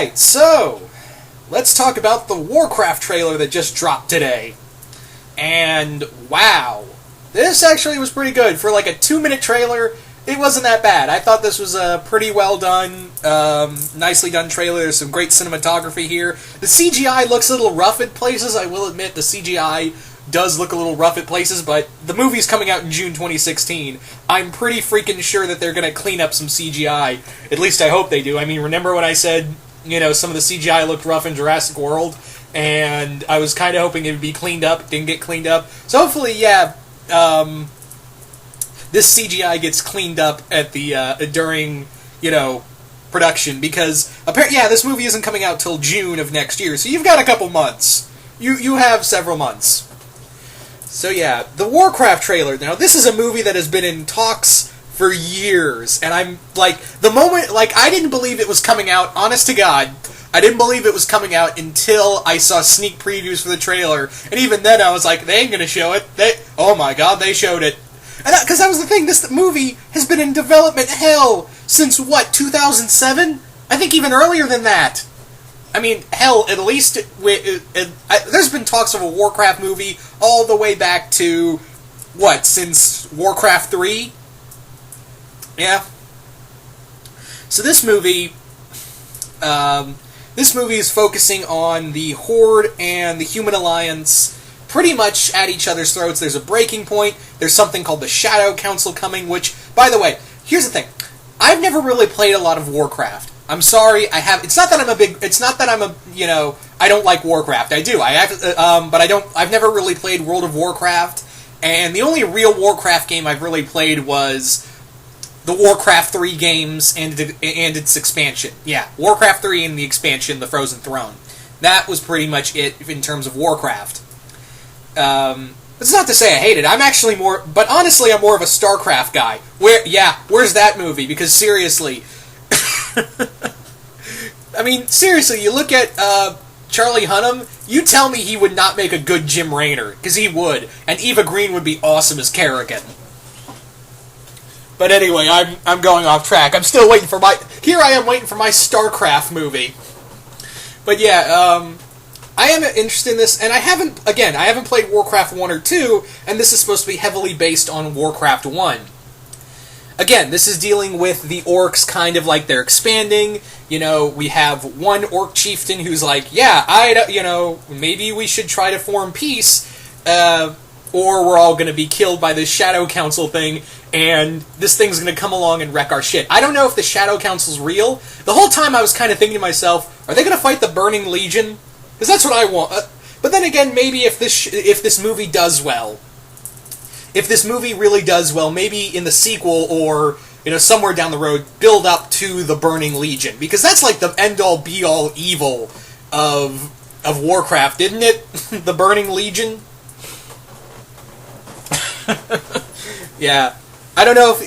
Alright, so let's talk about the Warcraft trailer that just dropped today. And wow, this actually was pretty good. For like a 2-minute trailer, it wasn't that bad. I thought this was a pretty well done, nicely done trailer. There's some great cinematography here. The CGI looks a little rough at places. I will admit the CGI does look a little rough at places, but the movie's coming out in June 2016. I'm pretty freaking sure that they're going to clean up some CGI. At least I hope they do. I mean, remember when I said, you know, some of the CGI looked rough in Jurassic World? And I was kind of hoping it would be cleaned up. It didn't get cleaned up. So hopefully, yeah, this CGI gets cleaned up at the during, you know, production, because apparently, yeah, this movie isn't coming out till June of next year, so you've got a couple months. You have several months. So yeah, the Warcraft trailer. Now, this is a movie that has been in talks for years, and I'm like, the moment, like, I didn't believe it was coming out. Honest to God, I didn't believe it was coming out until I saw sneak previews for the trailer, and even then I was like, they ain't gonna show it. Oh my God, they showed it. And because that was the thing, this movie has been in development hell since, what, 2007? I think even earlier than that. I mean, hell, at least, there's been talks of a Warcraft movie all the way back to, what, since Warcraft 3? Yeah. So this movie is focusing on the Horde and the Human Alliance pretty much at each other's throats. There's a breaking point. There's something called the Shadow Council coming, which, by the way, here's the thing. I've never really played a lot of Warcraft. I'm sorry, it's not that I'm a, you know, I don't like Warcraft. I do. But I've never really played World of Warcraft, and the only real Warcraft game I've really played was the Warcraft 3 games and its expansion. Yeah, Warcraft 3 and the expansion, the Frozen Throne. That was pretty much it in terms of Warcraft. It's not to say I hate it. I'm actually but honestly, I'm more of a StarCraft guy. Where's that movie? Because seriously, I mean, seriously, you look at Charlie Hunnam, you tell me he would not make a good Jim Raynor, because he would, and Eva Green would be awesome as Kerrigan. But anyway, I'm going off track. I'm still waiting for here I am waiting for my StarCraft movie. But yeah, I am interested in this, and I haven't played Warcraft 1 or 2, and this is supposed to be heavily based on Warcraft 1. Again, this is dealing with the orcs, kind of like they're expanding. You know, we have one orc chieftain who's like, yeah, maybe we should try to form peace, or we're all going to be killed by this Shadow Council thing, and this thing's going to come along and wreck our shit. I don't know if the Shadow Council's real. The whole time I was kind of thinking to myself, are they going to fight the Burning Legion? Because that's what I want. But then again, maybe if this movie does well, if this movie really does well, maybe in the sequel or, you know, somewhere down the road, build up to the Burning Legion, because that's like the end-all be-all evil of Warcraft, isn't it? The Burning Legion. Yeah, I don't know if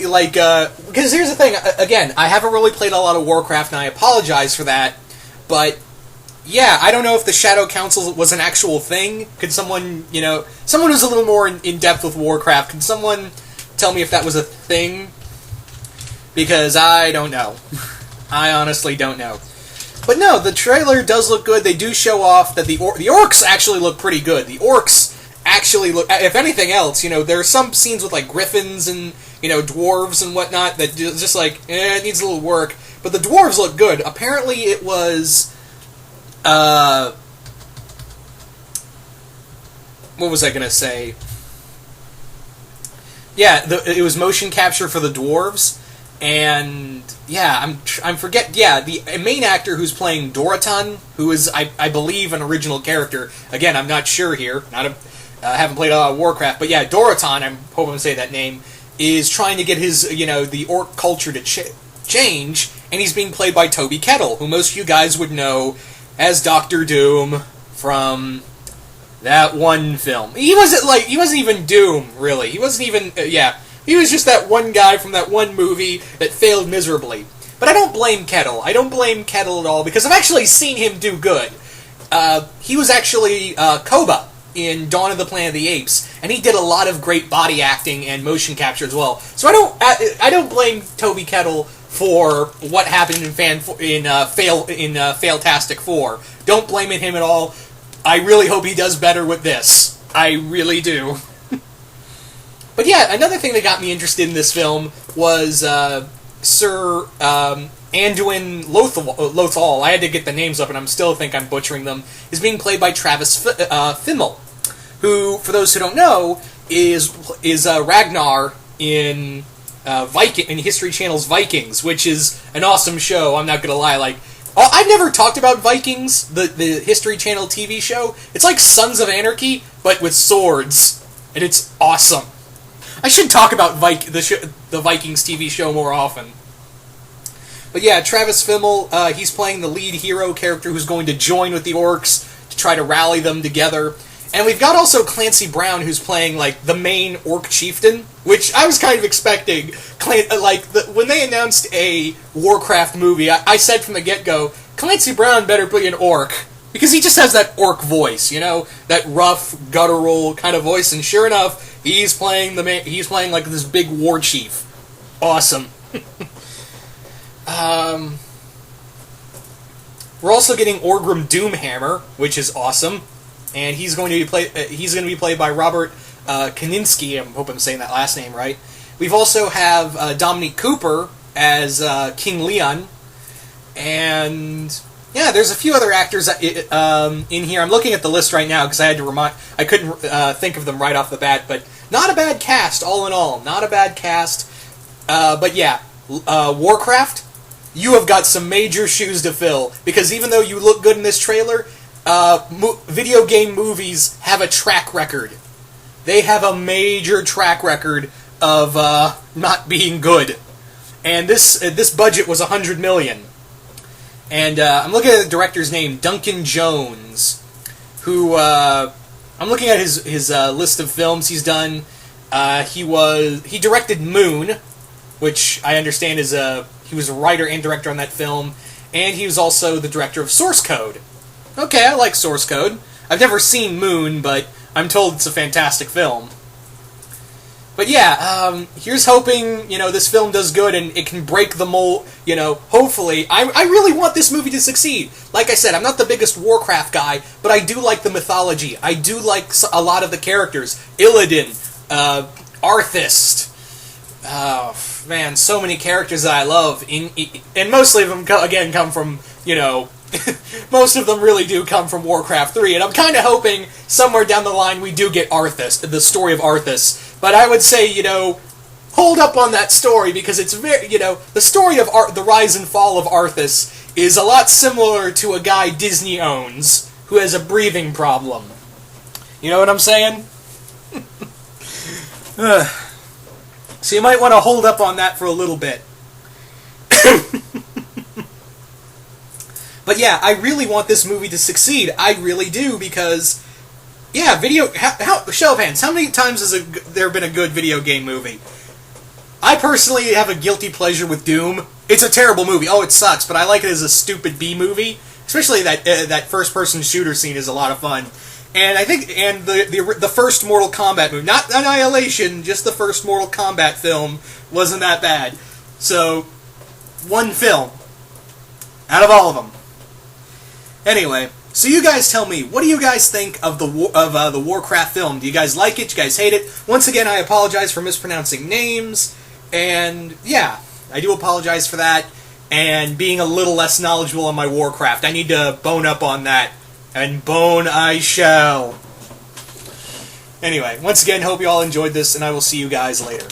because here's the thing. Again, I haven't really played a lot of Warcraft, and I apologize for that, but. Yeah, I don't know if the Shadow Council was an actual thing. Could someone, someone who's a little more in depth with Warcraft, can someone tell me if that was a thing? Because I don't know. I honestly don't know. But no, the trailer does look good. They do show off that the orcs actually look pretty good. The orcs actually look, if anything else, there are some scenes with, like, griffins and, dwarves and whatnot that just, like, it needs a little work. But the dwarves look good. Apparently it was... what was I gonna say? Yeah, it was motion capture for the dwarves, and yeah, the main actor who's playing Doratan, who is I believe an original character. Again, I'm not sure here. Haven't played a lot of Warcraft, but yeah, Doratan. I hope I'm saying that name, is trying to get his the orc culture to change, and he's being played by Toby Kettle, who most of you guys would know as Doctor Doom from that one film. He wasn't even Doom, really. He wasn't even, he was just that one guy from that one movie that failed miserably. But I don't blame Kettle. I don't blame Kettle at all, because I've actually seen him do good. He was actually Koba in Dawn of the Planet of the Apes, and he did a lot of great body acting and motion capture as well. So I don't blame Toby Kettle for what happened in Failtastic 4. Don't blame it him at all. I really hope he does better with this. I really do. But yeah, another thing that got me interested in this film was Sir Anduin Lothal. I had to get the names up, and I still think I'm butchering them. Is being played by Travis Fimmel, who, for those who don't know, is Ragnar in History Channel's Vikings, which is an awesome show. I'm not gonna lie, like. I've never talked about Vikings, the History Channel TV show. It's like Sons of Anarchy, but with swords, and it's awesome. I should talk about the Vikings TV show more often. But yeah, Travis Fimmel, he's playing the lead hero character who's going to join with the orcs to try to rally them together. And we've got also Clancy Brown, who's playing, like, the main orc chieftain, which I was kind of expecting. When they announced a Warcraft movie, I said from the get-go, Clancy Brown better be an orc. Because he just has that orc voice, you know? That rough, guttural kind of voice, and sure enough, he's playing like this big war chief. Awesome. We're also getting Orgrim Doomhammer, which is awesome. And he's going to be played by Robert Kaninsky. I hope I'm saying that last name right. We've also have Dominique Cooper as King Leon, and yeah, there's a few other actors in here. I'm looking at the list right now because I couldn't think of them right off the bat, but not a bad cast all in all. Not a bad cast, but yeah, Warcraft. You have got some major shoes to fill because even though you look good in this trailer. Video game movies have a track record. They have a major track record of not being good. And this budget was $100 million. And I'm looking at the director's name, Duncan Jones, who I'm looking at his list of films he's done. He directed Moon, which I understand he was a writer and director on that film, and he was also the director of Source Code. Okay, I like Source Code. I've never seen Moon, but I'm told it's a fantastic film. But yeah, here's hoping, this film does good and it can break the mold, hopefully. I really want this movie to succeed. Like I said, I'm not the biggest Warcraft guy, but I do like the mythology. I do like a lot of the characters. Illidan, Arthist. Oh, man, so many characters that I love. And mostly of them, again, come from, most of them really do come from Warcraft 3, and I'm kind of hoping somewhere down the line we do get Arthas, the story of Arthas. But I would say, hold up on that story, because it's very, the story of the rise and fall of Arthas is a lot similar to a guy Disney owns who has a breathing problem. You know what I'm saying? So you might want to hold up on that for a little bit. But yeah, I really want this movie to succeed. I really do, because, yeah, show of hands, how many times has there been a good video game movie? I personally have a guilty pleasure with Doom. It's a terrible movie. Oh, it sucks, but I like it as a stupid B movie. Especially that first-person shooter scene is a lot of fun. And I think, the first Mortal Kombat movie, not Annihilation, just the first Mortal Kombat film, wasn't that bad. So, one film out of all of them. Anyway, so you guys tell me, what do you guys think of the Warcraft film? Do you guys like it? Do you guys hate it? Once again, I apologize for mispronouncing names, and yeah, I do apologize for that, and being a little less knowledgeable on my Warcraft. I need to bone up on that, and bone I shall. Anyway, once again, hope you all enjoyed this, and I will see you guys later.